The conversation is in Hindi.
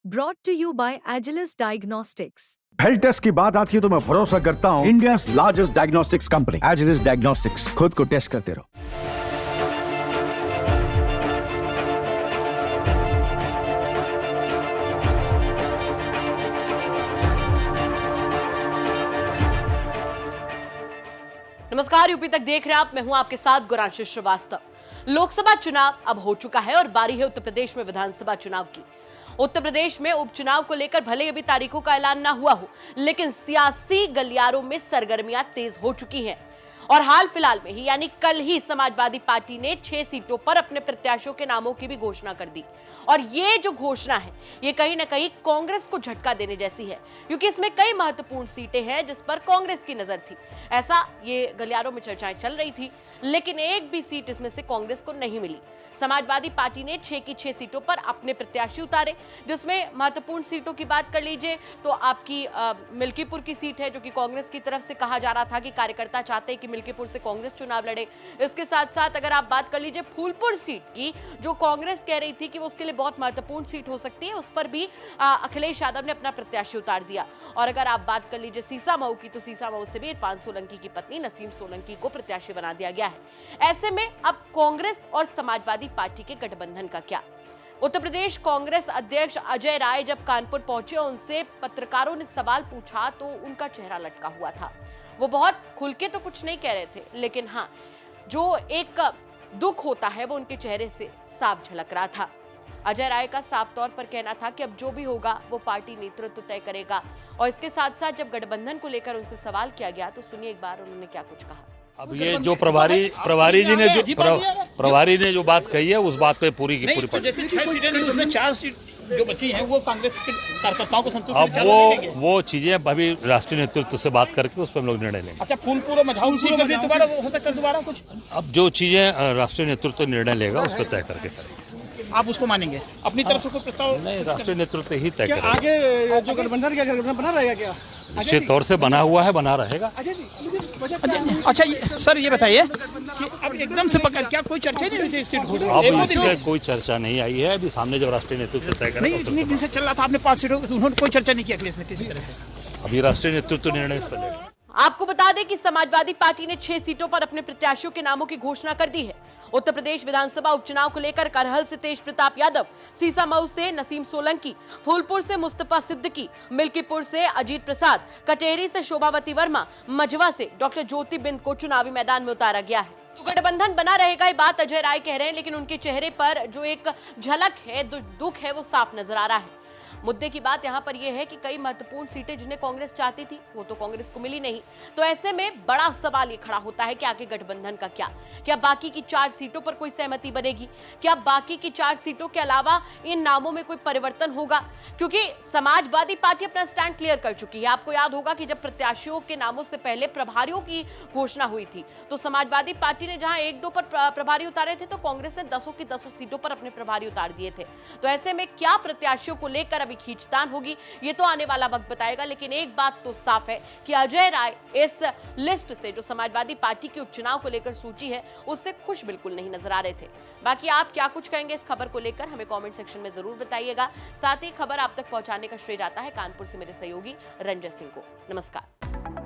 Brought to you by Agilus Diagnostics. Health test की बात आती है तो मैं भरोसा करता हूँ India largest diagnostics company Agilus diagnostics. खुद को टेस्ट करते रहो। नमस्कार, यूपी तक देख रहे हैं आप। मैं हूं आपके साथ गुरांशी श्रीवास्तव। लोकसभा चुनाव अब हो चुका है और बारी है उत्तर प्रदेश में विधानसभा चुनाव की। उत्तर प्रदेश में उपचुनाव को लेकर भले अभी तारीखों का ऐलान ना हुआ हो, लेकिन सियासी गलियारों में सरगर्मियां तेज हो चुकी हैं। और हाल फिलहाल में ही यानी कल ही समाजवादी पार्टी ने 6 सीटों पर अपने प्रत्याशियों के नामों की भी घोषणा कर दी। और ये जो घोषणा है, ये कहीं ना कहीं कांग्रेस को झटका देने जैसी है, क्योंकि इसमें कई महत्वपूर्ण सीटें हैं जिस पर कांग्रेस की नजर थी। ऐसा ये गलियारों में चर्चाएं चल रही थी, लेकिन एक भी सीट इसमें से कांग्रेस को नहीं मिली। समाजवादी पार्टी ने 6 की 6 सीटों पर अपने प्रत्याशी उतारे, जिसमें महत्वपूर्ण सीटों की बात कर लीजिए तो आपकी मिल्कीपुर की सीट है, जो कि कांग्रेस की तरफ से कहा जा रहा था कि कार्यकर्ता चाहते हैं कि मिल्कीपुर से कांग्रेस चुनाव लड़े। इसके साथ साथ अगर आप बात कर लीजिए फूलपुर सीट की, जो कांग्रेस कह रही थी कि वो उसके लिए बहुत महत्वपूर्ण सीट हो सकती है, उस पर भी अखिलेश यादव ने अपना प्रत्याशी उतार दिया। और अगर आप बात कर लीजिए सीसामऊ की, तो सीसामऊ से भी इरफान सोलंकी की पत्नी नसीम सोलंकी को प्रत्याशी बना दिया गया है। ऐसे में अब कांग्रेस और समाजवादी पार्टी के गठबंधन का क्या? उत्तर प्रदेश कांग्रेस अध्यक्ष अजय राय जब कानपुर पहुंचे, उनसे पत्रकारों ने सवाल पूछा तो उनका चेहरा लटका हुआ था। वो बहुत खुल के तो कुछ नहीं कह रहे थे, लेकिन हाँ, जो एक दुख होता है वो उनके चेहरे से साफ झलक रहा था। अजय राय का साफ तौर पर कहना था कि अब जो भी होगा वो पार्टी नेतृत्व तय करेगा। और इसके साथ साथ जब गठबंधन को लेकर उनसे सवाल किया गया तो सुनिए एक बार उन्होंने क्या कुछ कहा। अब ये जो प्रभारी ने जो बात कही है, उस बात पे पूरी की पूरी जैसे 6 सीटें नहीं, उसमें 4 सीट जो बची हैं वो कांग्रेस के कार्यकर्ताओं को संतुष्ट। अब वो चीजें अभी राष्ट्रीय नेतृत्व से बात करके उस पर हम लोग निर्णय लेंगे। अच्छा, फूलपुर और मझाऊ सीट में दोबारा हो सकता है, दोबारा कुछ? अब जो चीजें राष्ट्रीय नेतृत्व निर्णय लेगा उस पर तय करके करेंगे। आप उसको मानेंगे? अपनी तरफ से कोई प्रस्ताव नहीं, राष्ट्रीय नेतृत्व ही तय करेगा। आगे जो गठबंधन बना रहेगा क्या? निश्चित तौर से बना हुआ है, बना रहेगा। अच्छा सर, ये बताइए कि अब एकदम से पकड़ क्या कोई चर्चा नहीं हुई थी सीट घोषणा? अब इसमें कोई चर्चा नहीं आई है। अभी सामने जब राष्ट्रीय नेतृत्व तय करेगा, नहीं इतनी दिन से चल रहा था, आपने 5 सीटों, उन्होंने कोई चर्चा नहीं की अखिलेश ने किसी तरह से? अभी राष्ट्रीय नेतृत्व निर्णय इस पर लेगा। आपको बता दें कि समाजवादी पार्टी ने 6 सीटों पर अपने प्रत्याशियों के नामों की घोषणा कर दी है। उत्तर प्रदेश विधानसभा उपचुनाव को लेकर करहल से तेज प्रताप यादव, सीसामऊ से नसीम सोलंकी, फूलपुर से मुस्तफा सिद्दीकी, मिल्कीपुर से अजीत प्रसाद, कटेरी से शोभावती वर्मा, मझवा से डॉक्टर ज्योति बिंद को चुनावी मैदान में उतारा गया है। तो गठबंधन बना रहेगा, ये बात अजय राय कह रहे हैं, लेकिन उनके चेहरे पर जो एक झलक है, दुख है, वो साफ नजर आ रहा है। मुद्दे की बात यहां पर यह है कि कई महत्वपूर्ण सीटें जिन्हें कांग्रेस चाहती थी वो तो कांग्रेस को मिली नहीं। तो ऐसे में बड़ा सवाल ये खड़ा होता है कि आगे गठबंधन का क्या बाकी की 4 सीटों पर कोई सहमति बनेगी? क्या बाकी की 4 सीटों के अलावा इन नामों में कोई परिवर्तन होगा? क्योंकि समाजवादी पार्टी अपना स्टैंड क्लियर कर चुकी है। आपको याद होगा कि जब प्रत्याशियों के नामों से पहले प्रभारियों की घोषणा हुई थी, तो समाजवादी पार्टी ने जहां 1-2 पर प्रभारी उतारे थे, तो कांग्रेस ने 10 की 10 सीटों पर अपने प्रभारी उतार दिए थे। तो ऐसे में क्या प्रत्याशियों को लेकर अभी खींचतान होगी, ये तो आने वाला वक्त बताएगा। लेकिन एक बात तो साफ है कि अजय राय इस लिस्ट से, जो समाजवादी पार्टी के उपचुनाव को लेकर सूची है, उससे खुश बिल्कुल नहीं नजर आ रहे थे। बाकी आप क्या कुछ कहेंगे इस खबर को लेकर, हमें कमेंट सेक्शन में जरूर बताइएगा। साथ ही खबर आप तक पहुंचाने का श्रेय जाता है कानपुर से मेरे सहयोगी रंजय सिंह को। नमस्कार।